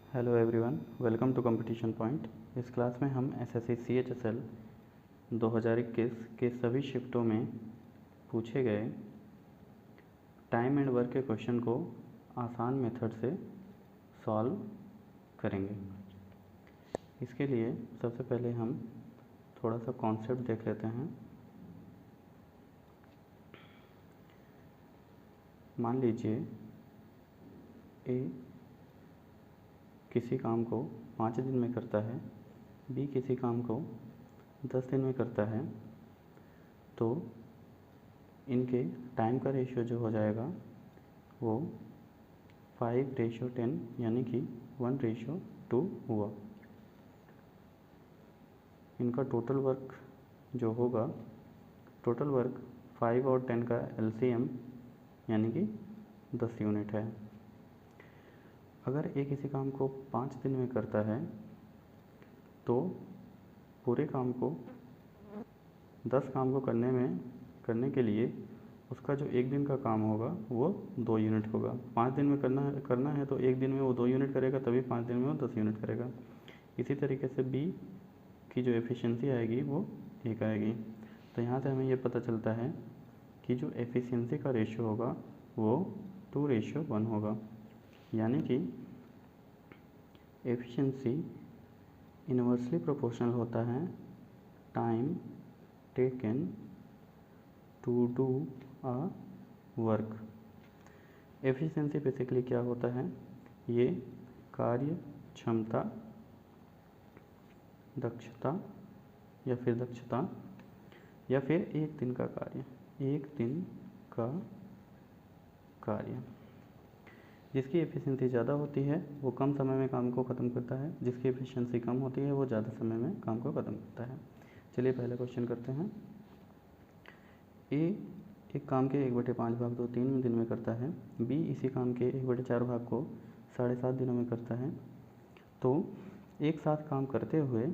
Hello everyone, welcome to competition point. इस class में हम एसएससी CHSL 2021 के सभी शिफ्टों में पूछे गए टाइम एंड वर्क के क्वेश्चन को आसान मेथड से सॉल्व करेंगे। इसके लिए सबसे पहले हम थोड़ा सा कॉन्सेप्ट देख लेते हैं। मान लीजिए ए किसी काम को 5 दिन में करता है, बी किसी काम को 10 दिन में करता है, तो इनके टाइम का रेशियो जो हो जाएगा वो 5:10 यानी कि 1:2 हुआ। इनका टोटल वर्क जो होगा, टोटल वर्क 5 और 10 का LCM यानी कि 10 यूनिट है। अगर ए किसी काम को 5 दिन में करता है तो पूरे काम को 10 काम को करने के लिए उसका जो एक दिन का काम होगा वो 2 यूनिट होगा। 5 दिन में करना है तो एक दिन में वो 2 यूनिट करेगा, तभी 5 दिन में वो 10 यूनिट करेगा। इसी तरीके से बी की जो एफिशिएंसी आएगी वो 1 आएगी। तो यहाँ से हमें ये पता चलता है कि जो एफिशिएंसी का रेशियो होगा वो 2:1 होगा, यानी कि एफिशिएंसी इन्वर्सली प्रोपोर्शनल होता है time taken to do a work. Efficiency basically क्या होता है? ये कार्य क्षमता, दक्षता या फिर एक दिन का कार्य। जिसकी एफिशिएंसी ज़्यादा होती है वो कम समय में काम को ख़त्म करता है, जिसकी एफिशिएंसी कम होती है वो ज़्यादा समय में काम को ख़त्म करता है। चलिए पहला क्वेश्चन करते हैं। ए एक काम के 1/5 भाग 2-3 दिन में करता है, बी इसी काम के 1/4 भाग को 7.5 दिनों में करता है। तो एक साथ काम करते हुए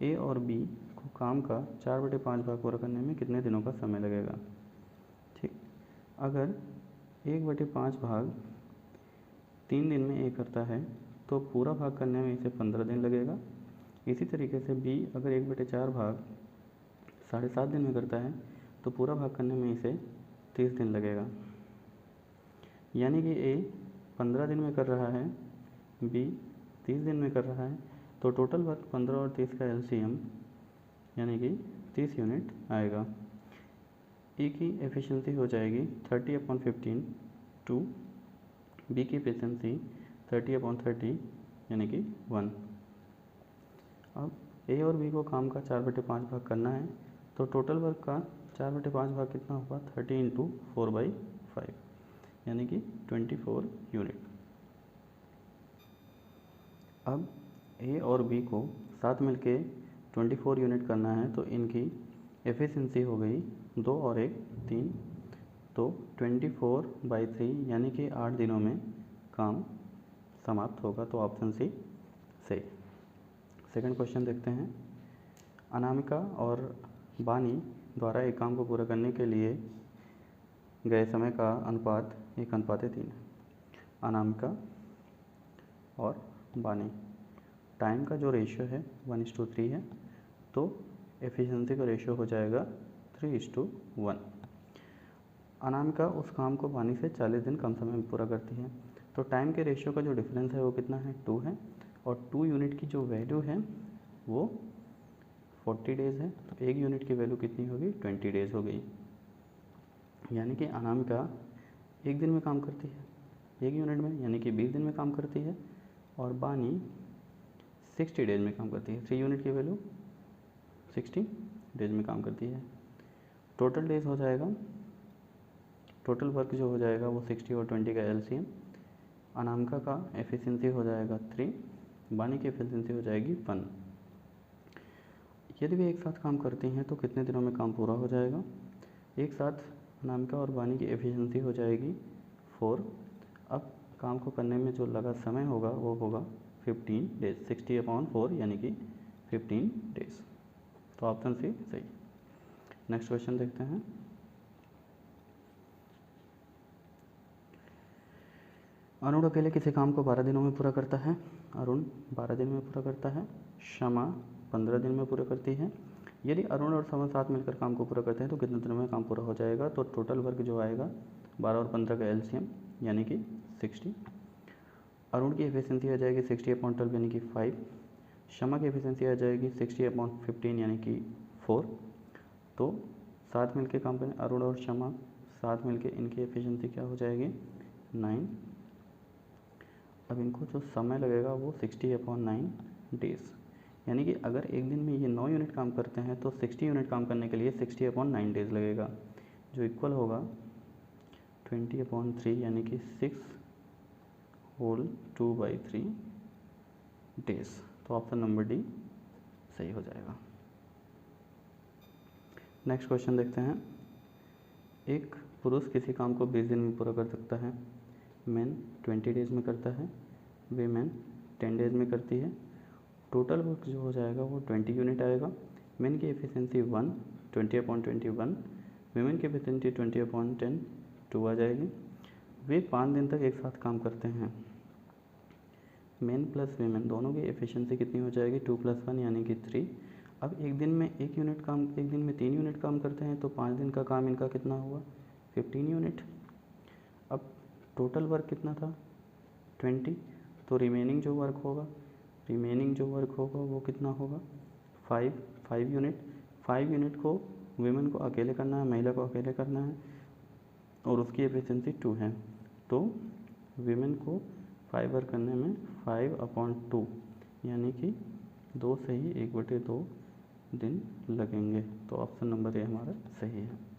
ए और बी को काम का 4/5 भाग पूरा करने में कितने दिनों का समय लगेगा? ठीक, अगर 1/5 भाग 3 दिन में ए करता है तो पूरा भाग करने में इसे 15 दिन लगेगा। इसी तरीके से बी अगर 1/4 भाग 7.5 दिन में करता है तो पूरा भाग करने में इसे 30 दिन लगेगा। यानी कि ए 15 दिन में कर रहा है, बी 30 दिन में कर रहा है, तो टोटल वर्क 15 और 30 का LCM यानी कि 30 यूनिट आएगा। ए की एफिशिएंसी हो जाएगी 30/15 टू बी की एफिशिएंसी 30/30 यानी कि 1। अब ए और बी को काम का 4/5 भाग करना है, तो टोटल वर्क का 4/5 भाग कितना होगा? 30 × 4/5 यानी कि 24 यूनिट। अब ए और बी को साथ मिलके 24 यूनिट करना है, तो इनकी एफिशिएंसी हो गई 2 और 1 3, तो 24/3 यानी कि 8 दिनों में काम समाप्त होगा। तो ऑप्शन सी सही। सेकंड क्वेश्चन देखते हैं। अनामिका और बानी द्वारा एक काम को पूरा करने के लिए गए समय का अनुपात 1:3 है। अनामिका और बानी, टाइम का जो रेशियो है 1:3 है, तो एफिशिएंसी का रेशियो हो जाएगा 3:1। अनामिका उस काम को बानी से 40 दिन कम समय में पूरा करती है, तो टाइम के रेशियो का जो डिफरेंस है वो कितना है? 2 है, और 2 यूनिट की जो वैल्यू है वो 40 डेज़ है, तो 1 यूनिट की वैल्यू कितनी होगी? 20 डेज़ हो गई। यानी कि अनामिका 1 दिन में काम करती है 1 यूनिट में, यानी कि 20 दिन में काम करती है, और बानी 60 डेज में काम करती है। 3 यूनिट की वैल्यू 60 डेज में काम करती है। टोटल डेज हो जाएगा, टोटल वर्क जो हो जाएगा वो 60 और 20 का LCM। अनामिका का एफिशिएंसी हो जाएगा 3, बानी की एफिशिएंसी हो जाएगी 1। यदि वे एक साथ काम करती हैं तो कितने दिनों में काम पूरा हो जाएगा? एक साथ अनामिका और बानी की एफिशिएंसी हो जाएगी 4। अब काम को करने में जो लगा समय होगा वो होगा 15 डेज। 60/4 यानी कि 15 डेज। तो ऑप्शन सी सही। नेक्स्ट क्वेश्चन देखते हैं। अरुण अकेले किसी काम को 12 दिनों में पूरा करता है। अरुण 12 दिन में पूरा करता है। शमा 15 दिन में पूरा करती है। यदि अरुण और शमा साथ मिलकर काम को पूरा करते हैं तो कितने दिनों में काम पूरा हो जाएगा। तो टोटल वर्क जो आएगा 12 और 15 का एलसीएम यानी कि 60। अरुण की एफिशिएंसी आ जाएगी 60/12 यानी कि 5। शमा की एफिशिएंसी आ जाएगी 60/15 यानी कि 4। तो साथ मिलकर काम करें अरुण और शमा, साथ मिलकर इनकी एफिशिएंसी क्या हो जाएगी 9। अब इनको जो समय लगेगा वो 60/9 डेज़, यानी कि अगर एक दिन में ये 9 यूनिट काम करते हैं तो 60 यूनिट काम करने के लिए 60/9 डेज़ लगेगा, जो इक्वल होगा 20/3 यानी कि 6/2/3 डेज़। तो ऑप्शन नंबर डी सही हो जाएगा। नेक्स्ट क्वेश्चन देखते हैं। एक पुरुष किसी काम को 20 दिन में पूरा कर सकता है। मैन 20 डेज़ में करता है, वीमेन 10 डेज़ में करती है। टोटल वर्क जो हो जाएगा वो 20 यूनिट आएगा। मैन की एफिशिएंसी 1 20/21, वीमेन की एफिशिएंसी 20/10 2 आ जाएगी। वे 5 दिन तक एक साथ काम करते हैं। मैन प्लस वीमेन दोनों की एफिशिएंसी कितनी हो जाएगी 2 + 1 यानी कि 3। अब एक दिन में 3 यूनिट काम करते हैं तो 5 दिन का काम इनका कितना हुआ 15 यूनिट। अब टोटल वर्क कितना था 20, तो रिमेनिंग जो वर्क होगा वो कितना होगा 5 यूनिट। 5 यूनिट को वीमेन को अकेले करना है, महिला को अकेले करना है और उसकी एफिशिएंसी 2 है। तो वीमेन को 5 वर्क करने में 5/2 यानी कि 2 से ही 1/2 दिन लगेंगे। तो ऑप्शन नंबर ए हमारा सही है।